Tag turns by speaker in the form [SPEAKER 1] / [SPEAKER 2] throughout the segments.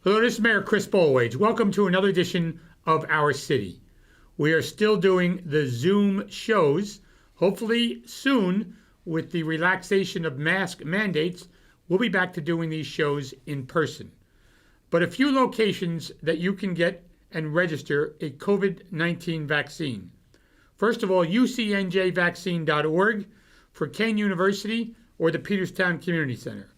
[SPEAKER 1] Hello, this is Mayor Chris Bolwage. Welcome to another edition of Our City. We are still doing the Zoom shows. Hopefully soon, with the relaxation of mask mandates, we'll be back to doing these shows in person. But a few locations that you can get and register a COVID-19 vaccine. First of all, ucnjvaccine.org for Kane University or the Peterstown Community Center.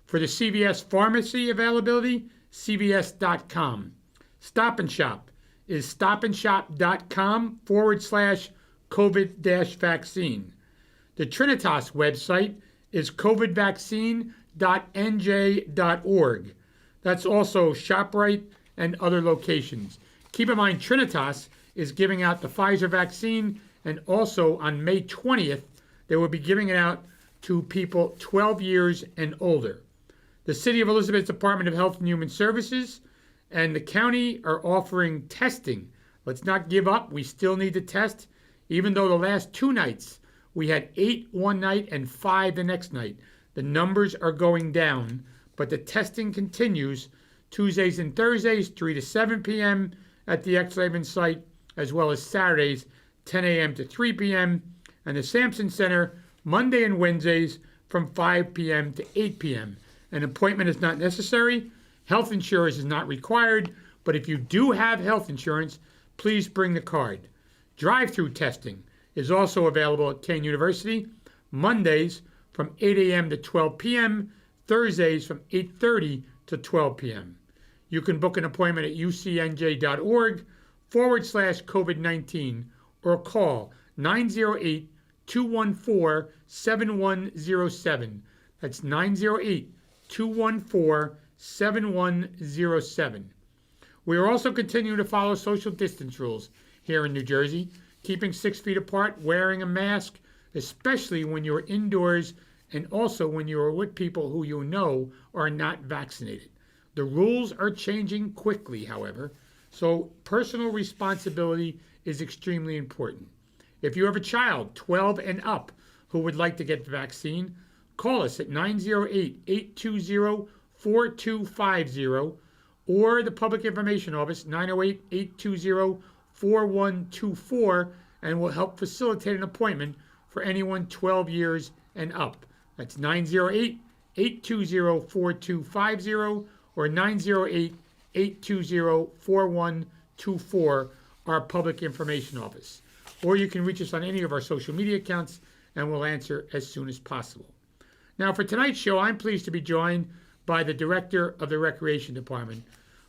[SPEAKER 1] For the CVS pharmacy availability, cvs.com. Stop and Shop is stopandshop.com/COVID-vaccine. The Trinitas website is covidvaccine.nj.org. That's also ShopRite and other locations. Keep in mind, Trinitas is giving out the Pfizer vaccine, and also on May 20th, they will be giving it out to people 12 years and older. The City of Elizabeth Department of Health and Human Services and the county are offering testing. Let's not give up. We still need to test, even though the last 2 nights we had 8 one night and 5 the next night. The numbers are going down, but the testing continues Tuesdays and Thursdays, 3 to 7 p.m. at the X-Laven site, as well as Saturdays, 10 a.m. to 3 p.m., and the Sampson Center, Monday and Wednesdays from 5 p.m. to 8 p.m. An appointment is not necessary. Health insurance is not required, but if you do have health insurance, please bring the card. Drive-through testing is also available at Kane University, Mondays from 8 a.m. to 12 p.m., Thursdays from 8:30 to 12 p.m. You can book an appointment at ucnj.org/COVID-19 or call 908-214-7107. That's 908-214-7107. We are also continuing to follow social distance rules here in New Jersey, keeping 6 feet apart, wearing a mask, especially when you're indoors and also when you are with people who you know are not vaccinated. The rules are changing quickly, however, so personal responsibility is extremely important. If you have a child 12 and up who would like to get the vaccine, call us at 908-820-4250 or the Public Information Office, 908-820-4124, and we'll help facilitate an appointment for anyone 12 years and up. That's 908-820-4250 or 908-820-4124, our Public Information Office. Or you can reach us on any of our social media accounts and we'll answer as soon as possible. Now, for tonight's show, I'm pleased to be joined by the Director of the Recreation Department,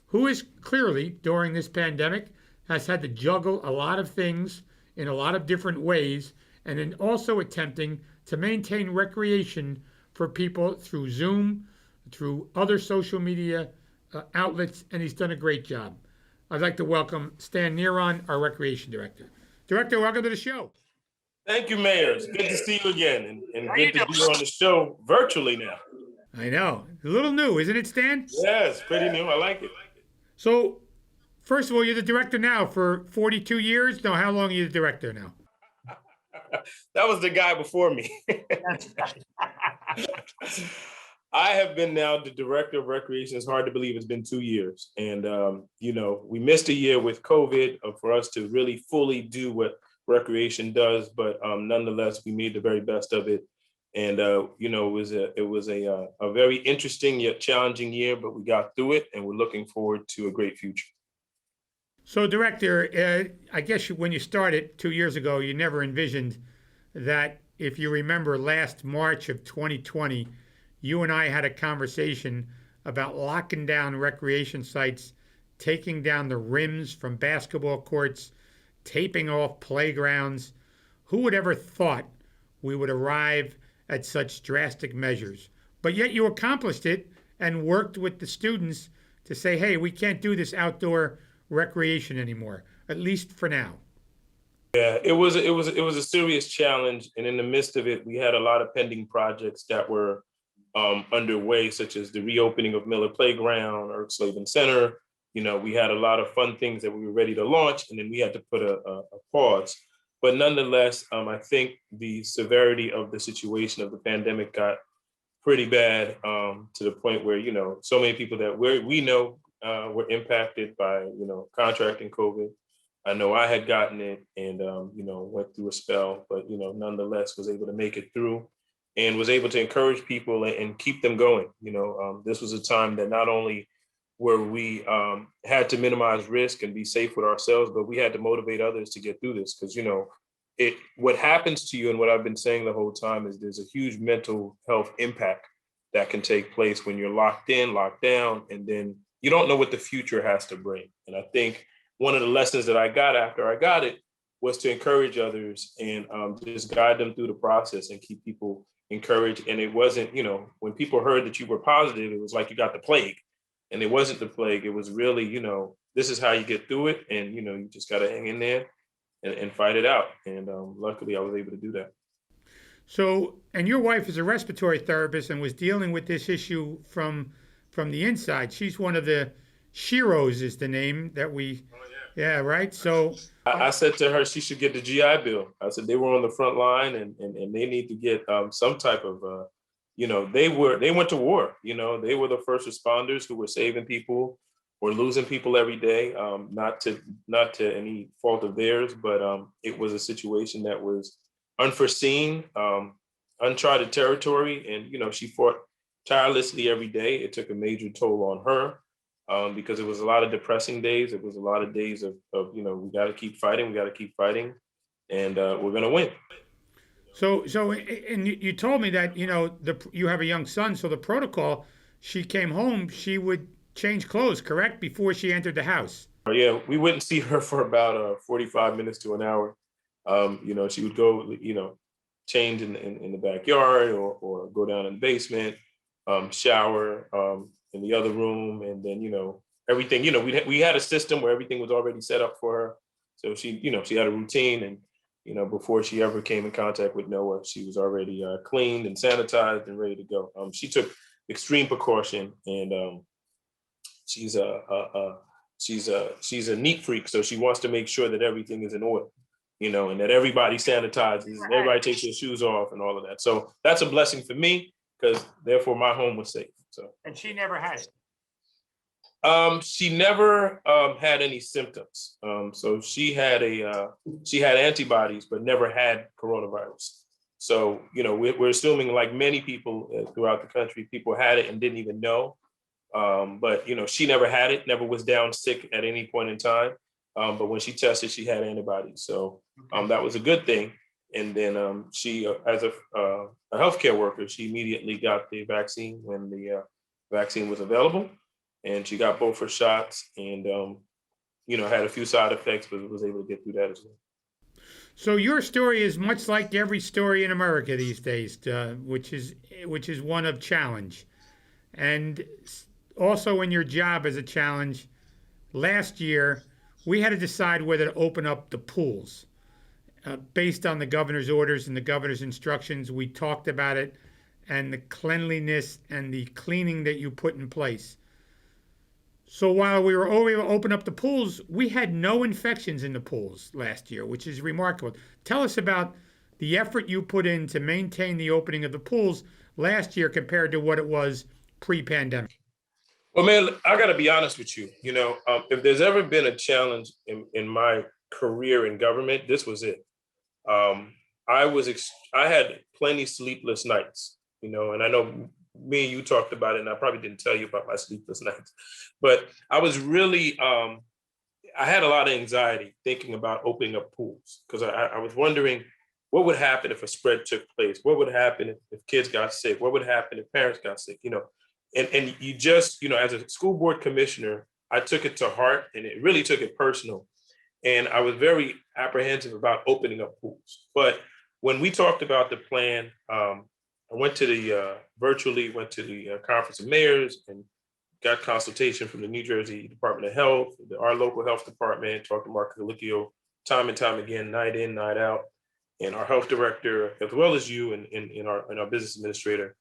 [SPEAKER 1] who is clearly, during this pandemic, has had to juggle a lot of things in a lot of different ways, and then also attempting to maintain recreation for people through Zoom, through other social media outlets, and he's done a great job. I'd like to welcome Stan Neron, our Recreation Director. Director, welcome to the show.
[SPEAKER 2] Thank you, Mayor. It's good to see you again, and good to be on the show virtually now.
[SPEAKER 1] I know. A little new, isn't it, Stan?
[SPEAKER 2] Yes, pretty new. I like it.
[SPEAKER 1] So, first of all, you're the director now for 42 years? No, how long are you the director now?
[SPEAKER 2] That was the guy before me. I have been now the Director of Recreation. It's hard to believe it's been 2 years. And, we missed a year with COVID for us to really fully do what recreation does, but nonetheless, we made the very best of it. And it was a very interesting yet challenging year, but we got through it, and we're looking forward to a great future.
[SPEAKER 1] So, Director, I guess when you started 2 years ago, you never envisioned that, if you remember last March of 2020, you and I had a conversation about locking down recreation sites, taking down the rims from basketball courts, taping off playgrounds. Who would ever thought we would arrive at such drastic measures? But yet you accomplished it and worked with the students to say, hey, we can't do this outdoor recreation anymore, at least for now.
[SPEAKER 2] Yeah, it was a serious challenge, and in the midst of it, we had a lot of pending projects that were underway, such as the reopening of Miller Playground or Slavin Center. We had a lot of fun things that we were ready to launch, and then we had to put a pause. But nonetheless, I think the severity of the situation of the pandemic got pretty bad, to the point where, so many people that we know were impacted by, contracting COVID. I know I had gotten it and, went through a spell, but, nonetheless was able to make it through and was able to encourage people and keep them going. This was a time that not only were we had to minimize risk and be safe with ourselves, but we had to motivate others to get through this because, what happens to you and what I've been saying the whole time is there's a huge mental health impact that can take place when you're locked in, locked down, and then you don't know what the future has to bring. And I think one of the lessons that I got after I got it was to encourage others and just guide them through the process and keep people encouraged. And it wasn't, when people heard that you were positive, it was like you got the plague. And it wasn't the plague. It was really, this is how you get through it. And, you just got to hang in there and fight it out. And luckily I was able to do that.
[SPEAKER 1] So, and your wife is a respiratory therapist and was dealing with this issue from the inside. She's one of the Shiros is the name that we, yeah, right. So
[SPEAKER 2] I said to her, she should get the GI Bill. I said they were on the front line and they need to get some type of, they went to war. They were the first responders who were saving people or losing people every day. Not to any fault of theirs, but it was a situation that was unforeseen, uncharted territory, and she fought tirelessly every day. It took a major toll on her because it was a lot of depressing days. It was a lot of days of we got to keep fighting, and we're gonna win.
[SPEAKER 1] So, and you told me that you have a young son. So the protocol, she came home, she would change clothes, correct, before she entered the house.
[SPEAKER 2] Yeah, we wouldn't see her for about 45 minutes to an hour. She would go, change in the backyard or go down in the basement, shower in the other room, and then everything. We had a system where everything was already set up for her. So she had a routine, and before she ever came in contact with Noah, she was already cleaned and sanitized and ready to go. She took extreme precaution, and she's a neat freak, so she wants to make sure that everything is in order, and that everybody sanitizes and everybody takes their shoes off and all of that. So that's a blessing for me because therefore my home was safe. So.
[SPEAKER 1] And she never had it.
[SPEAKER 2] She never had any symptoms. So she had antibodies, but never had coronavirus. So we're assuming, like many people throughout the country, people had it and didn't even know. But she never had it, never was down sick at any point in time. But when she tested, she had antibodies. So that was a good thing. And then she, as a healthcare worker, she immediately got the vaccine when the vaccine was available. And she got both her shots and, had a few side effects, but was able to get through that as well.
[SPEAKER 1] So your story is much like every story in America these days, which is one of challenge. And also in your job as a challenge, last year, we had to decide whether to open up the pools. Based on the governor's orders and the governor's instructions, we talked about it and the cleanliness and the cleaning that you put in place. So while we were able to open up the pools, we had no infections in the pools last year, which is remarkable. Tell us about the effort you put in to maintain the opening of the pools last year compared to what it was pre-pandemic.
[SPEAKER 2] Well, man, I got to be honest with you. If there's ever been a challenge in my career in government, this was it. I had plenty sleepless nights, and I know me and you talked about it, and I probably didn't tell you about my sleepless nights, but I was really, I had a lot of anxiety thinking about opening up pools because I was wondering what would happen if a spread took place? What would happen if kids got sick? What would happen if parents got sick? And you just, as a school board commissioner, I took it to heart and it really took it personal. And I was very apprehensive about opening up pools. But when we talked about the plan, I went to the Conference of Mayors and got consultation from the New Jersey Department of Health, our local health department, talked to Mark Calicchio time and time again, night in, night out, and our health director, as well as you and our business administrator.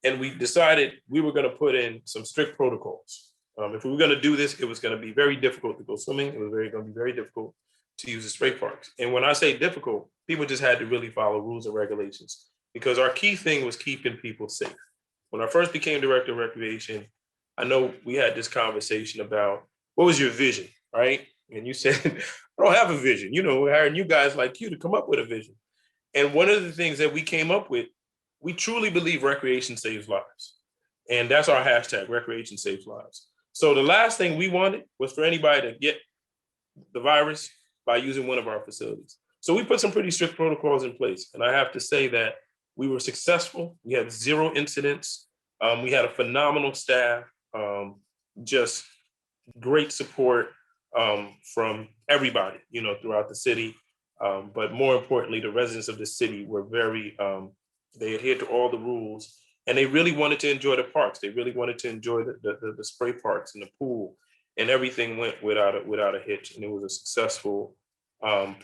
[SPEAKER 2] And we decided we were going to put in some strict protocols. If we were going to do this, it was going to be very difficult to go swimming. It was going to be very difficult to use the spray parks. And when I say difficult, people just had to really follow rules and regulations because our key thing was keeping people safe. When I first became director of recreation, I know we had this conversation about what was your vision, right? And you said, I don't have a vision. We're hiring you guys like you to come up with a vision. And one of the things that we came up with, we truly believe recreation saves lives. And that's our hashtag, recreation saves lives. So the last thing we wanted was for anybody to get the virus by using one of our facilities. So we put some pretty strict protocols in place. And I have to say that we were successful. We had 0 incidents. We had a phenomenal staff, just great support from everybody, throughout the city. But more importantly, the residents of the city were they adhered to all the rules, and they really wanted to enjoy the parks. They really wanted to enjoy the spray parks and the pool, and everything went without a hitch. And it was a successful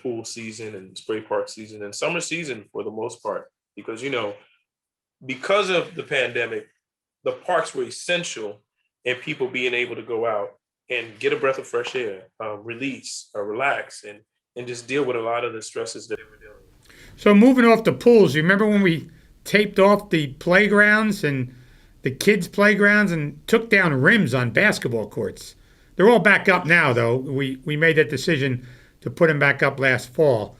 [SPEAKER 2] pool season and spray park season and summer season for the most part, because, because of the pandemic, the parks were essential in people being able to go out and get a breath of fresh air, release or relax, and just deal with a lot of the stresses that they were dealing with.
[SPEAKER 1] So moving off the pools, you remember when we taped off the playgrounds and the kids' playgrounds and took down rims on basketball courts? They're all back up now, though. We made that decision to put them back up last fall.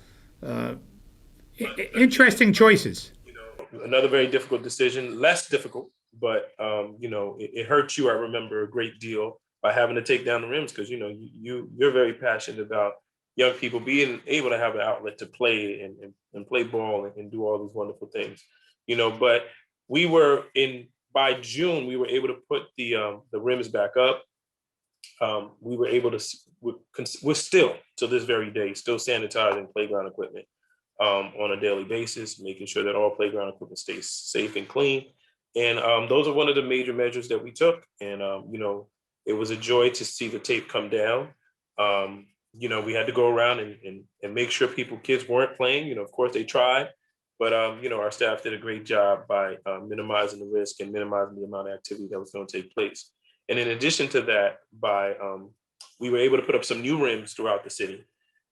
[SPEAKER 1] Interesting choices.
[SPEAKER 2] Another very difficult decision, less difficult, but it hurt you, I remember, a great deal by having to take down the rims, because you're very passionate about young people being able to have an outlet to play and play ball and do all these wonderful things. But by June we were able to put the rims back up. We were able to, we're still to this very day still sanitizing playground equipment on a daily basis, making sure that all playground equipment stays safe and clean. And those are one of the major measures that we took. And it was a joy to see the tape come down. We had to go around and make sure kids weren't playing. Of course they tried, but our staff did a great job by minimizing the risk and minimizing the amount of activity that was going to take place. And in addition to that, we were able to put up some new rims throughout the city.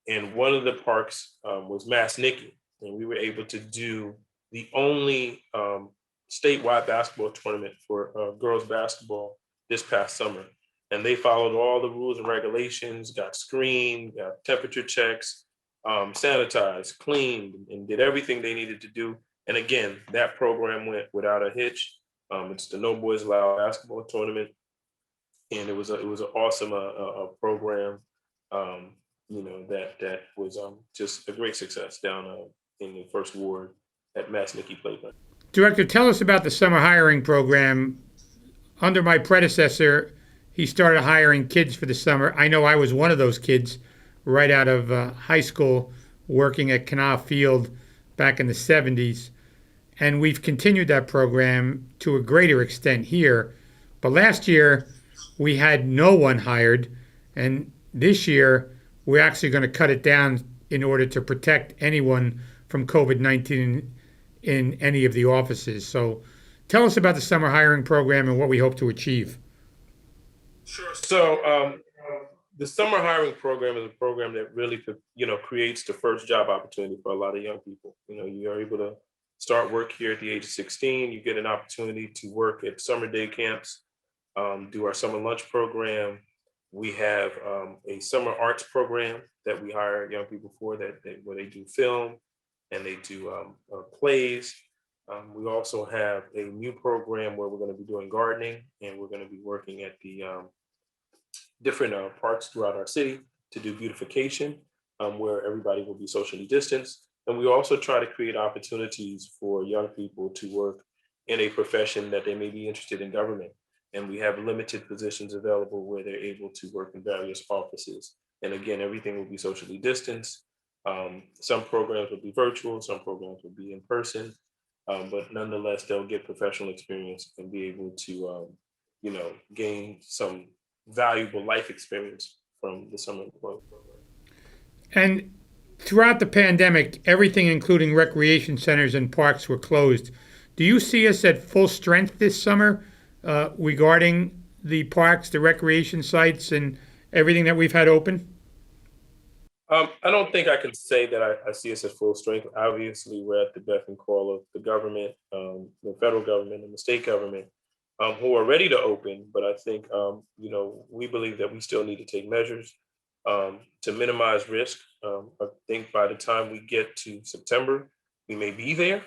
[SPEAKER 2] And one of the parks was Mass Nicky, and we were able to do the only statewide basketball tournament for girls basketball this past summer. And they followed all the rules and regulations, got screened, got temperature checks, sanitized, cleaned, and did everything they needed to do. And again, that program went without a hitch. It's the No Boys Allowed basketball tournament, and it was an awesome program. That was just a great success down in the first ward at Mass Nicky Playground.
[SPEAKER 1] Director, tell us about the summer hiring program. Under my predecessor, he started hiring kids for the summer. I know I was one of those kids right out of high school working at Canal Field back in the 70s. And we've continued that program to a greater extent here. But last year, we had no one hired. And this year, we're actually going to cut it down in order to protect anyone from COVID-19 in any of the offices. So tell us about the summer hiring program and what we hope to achieve.
[SPEAKER 2] Sure. So the summer hiring program is a program that really, creates the first job opportunity for a lot of young people. You're able to start work here at the age of 16. You get an opportunity to work at summer day camps, do our summer lunch program. We have a summer arts program that we hire young people for where they do film and they do plays. We also have a new program where we're going to be doing gardening, and we're going to be working at the different parks throughout our city to do beautification, where everybody will be socially distanced. And we also try to create opportunities for young people to work in a profession that they may be interested in government. And we have limited positions available where they're able to work in various offices. And again, everything will be socially distanced. Some programs will be virtual, some programs will be in person, but nonetheless, they'll get professional experience and be able to, gain some valuable life experience from the summer employment program.
[SPEAKER 1] And throughout the pandemic, everything, including recreation centers and parks, were closed. Do you see us at full strength this summer regarding the parks, the recreation sites, and everything that we've had open?
[SPEAKER 2] I don't think I can say that I see us at full strength. Obviously, we're at the beck and call of the government, the federal government and the state government. who are ready to open, but I think we believe that we still need to take measures to minimize risk. I think by the time we get to September, we may be there.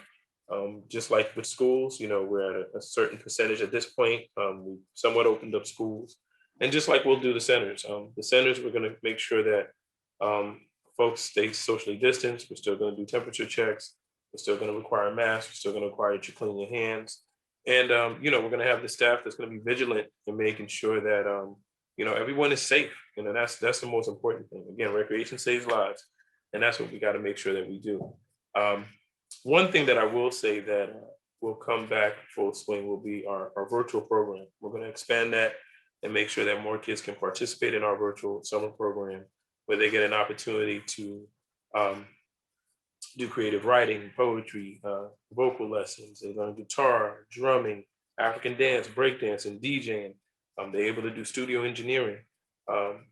[SPEAKER 2] Just like with schools, we're at a certain percentage at this point. We somewhat opened up schools, and just like we'll do the centers, we're going to make sure that um, folks stay socially distanced. We're still going to do temperature checks. We're still going to require masks. We're still going to require that you clean your hands. And we're going to have the staff that's going to be vigilant in making sure that everyone is safe. That's the most important thing. Again, recreation saves lives, and that's what we got to make sure that we do. Um, One thing that I will say that will come back full swing will be our virtual program. We're going to expand that and make sure that more kids can participate in our virtual summer program, where they get an opportunity to um, do creative writing, poetry, vocal lessons. They learn guitar, drumming, African dance, breakdance, and DJing. They're able to do studio engineering.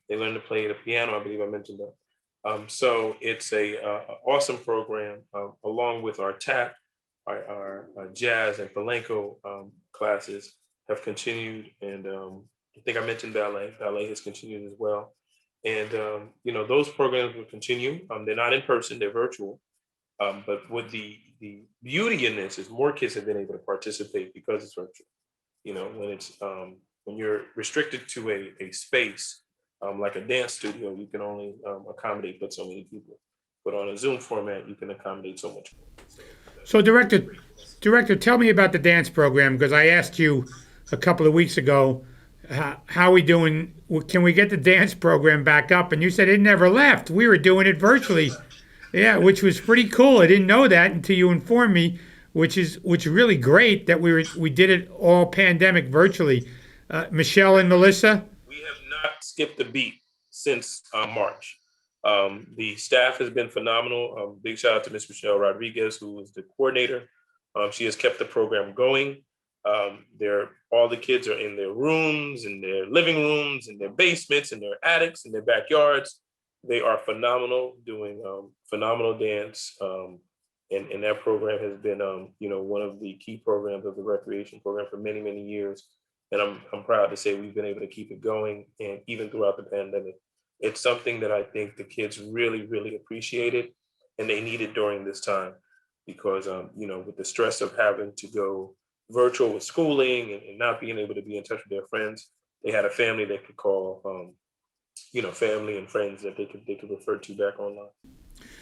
[SPEAKER 2] They learn to play the piano. I believe I mentioned that. So it's a awesome program, along with our tap, our jazz and flamenco classes have continued, and I think I mentioned ballet. Ballet has continued as well, and those programs will continue. They're not in person; they're virtual. But what the beauty in this is more kids have been able to participate because it's virtual. When you're restricted to a space like a dance studio, you can only accommodate but so many people. But on a Zoom format, you can accommodate so much more.
[SPEAKER 1] So, director, tell me about the dance program because I asked you a couple of weeks ago, how we doing? Can we get the dance program back up? And you said it never left. We were doing it virtually. Yeah, which was pretty cool. I didn't know that until you informed me, which is really great that we did it all pandemic virtually. Michelle and Melissa.
[SPEAKER 2] We have not skipped a beat since March. The staff has been phenomenal. Big shout out to Ms. Michelle Rodriguez, who is the coordinator. She has kept the program going. All the kids are in their rooms, in their living rooms, in their basements, in their attics, in their backyards. They are phenomenal, doing phenomenal dance. And that program has been, one of the key programs of the recreation program for many, many years. And I'm proud to say we've been able to keep it going, and even throughout the pandemic. It's something that I think the kids really, really appreciated, and they needed during this time because, with the stress of having to go virtual with schooling and not being able to be in touch with their friends, they had a family they could call, family and friends that they could refer to back online.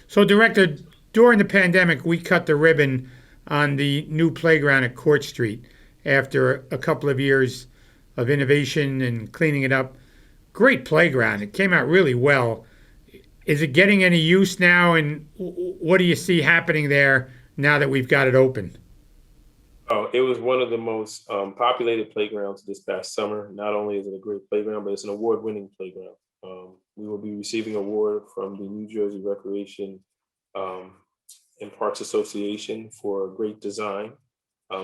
[SPEAKER 1] So, director, during the pandemic, we cut the ribbon on the new playground at Court Street after a couple of years of innovation and cleaning it up. Great playground. It came out really well. Is it getting any use now? And what do you see happening there now that we've got it open?
[SPEAKER 2] Oh, it was one of the most populated playgrounds this past summer. Not only is it a great playground, but it's an award-winning playground. We will be receiving an award from the New Jersey Recreation um, and Parks Association for great design.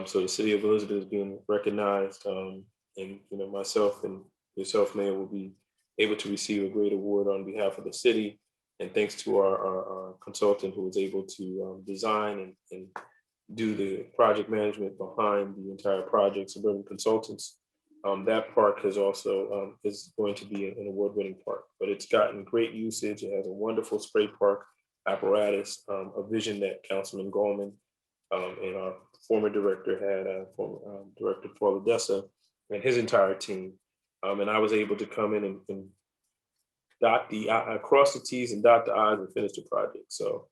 [SPEAKER 2] So the city of Elizabeth is being recognized, and myself and yourself, Mayor, will be able to receive a great award on behalf of the city. And thanks to our consultant who was able to design and do the project management behind the entire project, Suburban Consultants. That park has also is going to be an award-winning park, but it's gotten great usage. It has a wonderful spray park apparatus, a vision that Councilman Goldman and our former director had, former Director Paul Odessa and his entire team. And I was able to come in and cross the T's and dot the I's and finish the project. So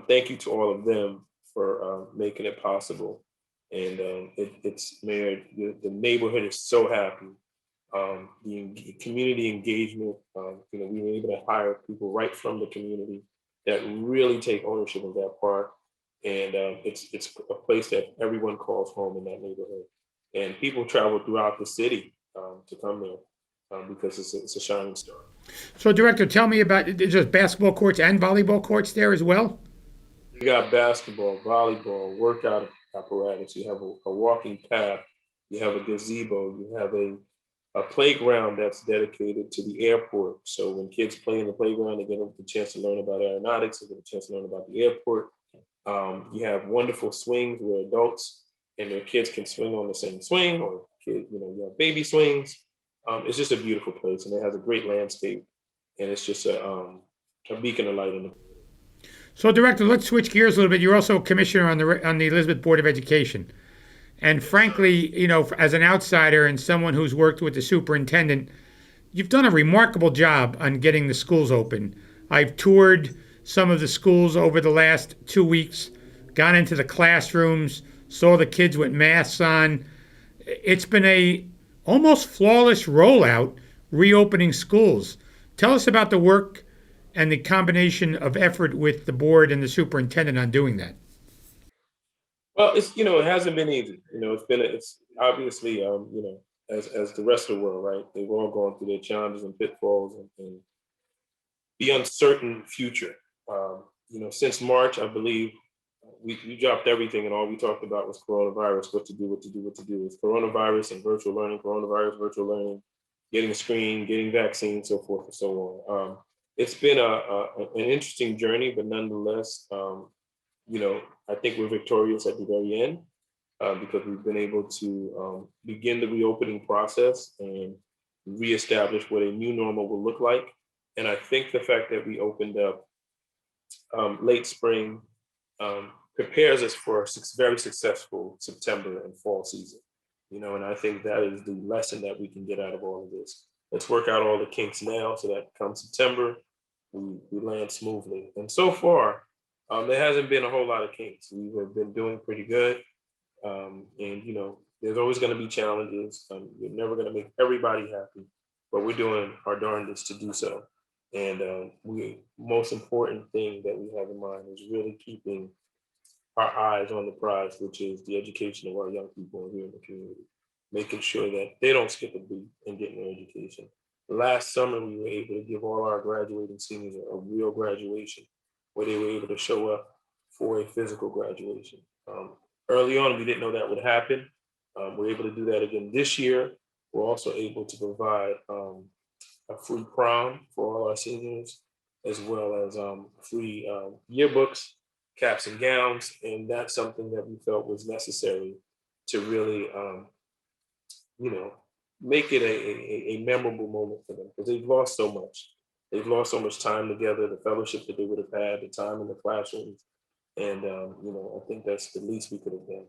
[SPEAKER 2] thank you to all of them for making it possible. And it's Mayor, the neighborhood is so happy. The community engagement, we were able to hire people right from the community that really take ownership of that park. And it's a place that everyone calls home in that neighborhood. And people travel throughout the city to come there because it's a shining star.
[SPEAKER 1] So, director, tell me about, is there basketball courts and volleyball courts there as well?
[SPEAKER 2] You got basketball, volleyball, workout apparatus. You have a walking path. You have a gazebo. You have a playground that's dedicated to the airport. So when kids play in the playground, they get the chance to learn about aeronautics. They get a chance to learn about the airport. You have wonderful swings where adults and their kids can swing on the same swing, or kids, you have baby swings. It's just a beautiful place, and it has a great landscape, and it's just a beacon of light in the.
[SPEAKER 1] So, Director, let's switch gears a little bit. You're also a commissioner on the Elizabeth Board of Education. And
[SPEAKER 2] Yes, sir.
[SPEAKER 1] frankly, as an outsider and someone who's worked with the superintendent, you've done a remarkable job on getting the schools open. I've toured some of the schools over the last 2 weeks, gone into the classrooms, saw the kids with masks on. It's been a almost flawless rollout reopening schools. Tell us about the work and the combination of effort with the board and the superintendent on doing that.
[SPEAKER 2] Well, it hasn't been easy. It's obviously as the rest of the world, right? They've all gone through their challenges and pitfalls and the uncertain future. Since March, I believe we dropped everything and all we talked about was coronavirus, what to do, what to do, what to do. It's coronavirus and virtual learning, coronavirus, virtual learning, getting screened, getting vaccines, so forth and so on. It's been an interesting journey, but nonetheless, I think we're victorious at the very end because we've been able to begin the reopening process and reestablish what a new normal will look like. And I think the fact that we opened up late spring prepares us for a very successful September and fall season. And I think that is the lesson that we can get out of all of this. Let's work out all the kinks now so that come September, we land smoothly. And so far, there hasn't been a whole lot of kinks. We have been doing pretty good. And, there's always going to be challenges. You're never going to make everybody happy, but we're doing our darndest to do so. And most important thing that we have in mind is really keeping our eyes on the prize, which is the education of our young people here in the community, making sure that they don't skip a beat in getting their education. Last summer, we were able to give all our graduating seniors a real graduation where they were able to show up for a physical graduation. Early on, we didn't know that would happen. We're able to do that again this year. We're also able to provide a free prom for all our seniors, as well as free yearbooks, caps and gowns. And that's something that we felt was necessary to really, make it a memorable moment for them because they've lost so much. They've lost so much time together, the fellowship that they would have had, the time in the classrooms. And, I think that's the least we could have done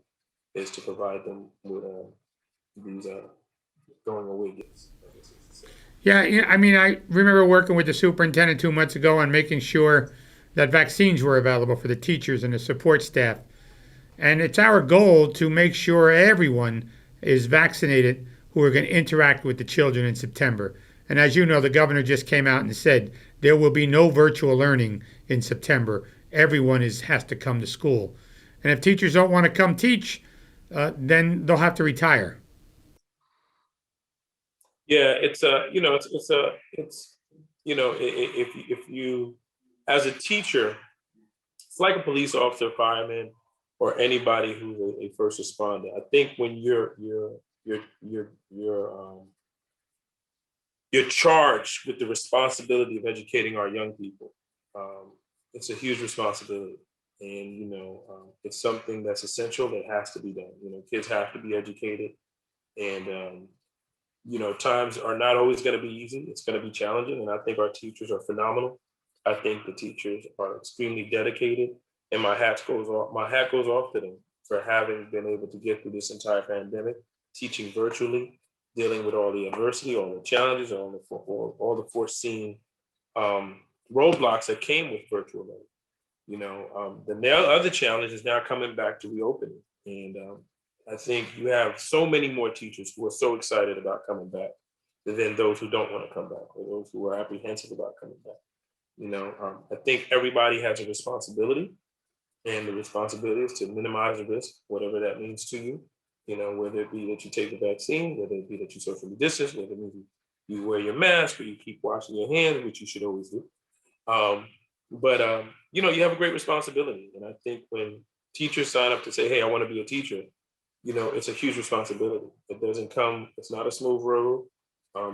[SPEAKER 2] is to provide them with these going away gifts.
[SPEAKER 1] Yeah, I mean, I remember working with the superintendent 2 months ago on making sure that vaccines were available for the teachers and the support staff. And it's our goal to make sure everyone is vaccinated who are going to interact with the children in September. And as you know, the governor just came out and said there will be no virtual learning in September. Everyone has to come to school. And if teachers don't want to come teach, then they'll have to retire.
[SPEAKER 2] Yeah, if you as a teacher, it's like a police officer, fireman, or anybody who's a first responder. I think when you're charged with the responsibility of educating our young people. It's a huge responsibility, and it's something that's essential that has to be done. Kids have to be educated, and times are not always going to be easy. It's going to be challenging, and I think our teachers are phenomenal. I think the teachers are extremely dedicated, and my hat goes off. My hat goes off to them for having been able to get through this entire pandemic, teaching virtually, dealing with all the adversity, all the challenges, all the foreseen roadblocks that came with virtual learning. The other challenge is now coming back to reopening, and I think you have so many more teachers who are so excited about coming back than those who don't want to come back or those who are apprehensive about coming back. I think everybody has a responsibility, and the responsibility is to minimize the risk, whatever that means to you. Whether it be that you take the vaccine, whether it be that you socially distance, whether it means you wear your mask or you keep washing your hands, which you should always do. But you have a great responsibility. And I think when teachers sign up to say, hey, I want to be a teacher, it's a huge responsibility. It doesn't come, it's not a smooth road.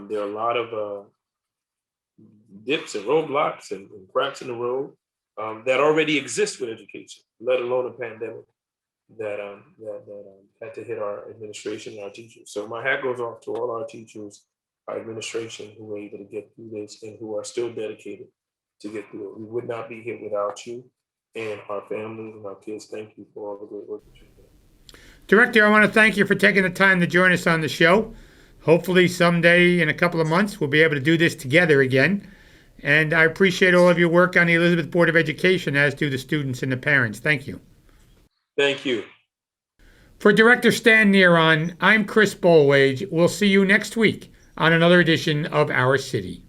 [SPEAKER 2] There are a lot of dips and roadblocks and cracks in the road that already exist with education, let alone a pandemic. had to hit our administration and our teachers. So my hat goes off to all our teachers, our administration who were able to get through this and who are still dedicated to get through it. We would not be here without you and our families and our kids. Thank you for all the great work that you're doing.
[SPEAKER 1] Director, I want to thank you for taking the time to join us on the show. Hopefully, someday in a couple of months, we'll be able to do this together again. And I appreciate all of your work on the Elizabeth Board of Education, as do the students and the parents. Thank you.
[SPEAKER 2] Thank you.
[SPEAKER 1] For Director Stan Neron, I'm Chris Bolwage. We'll see you next week on another edition of Our City.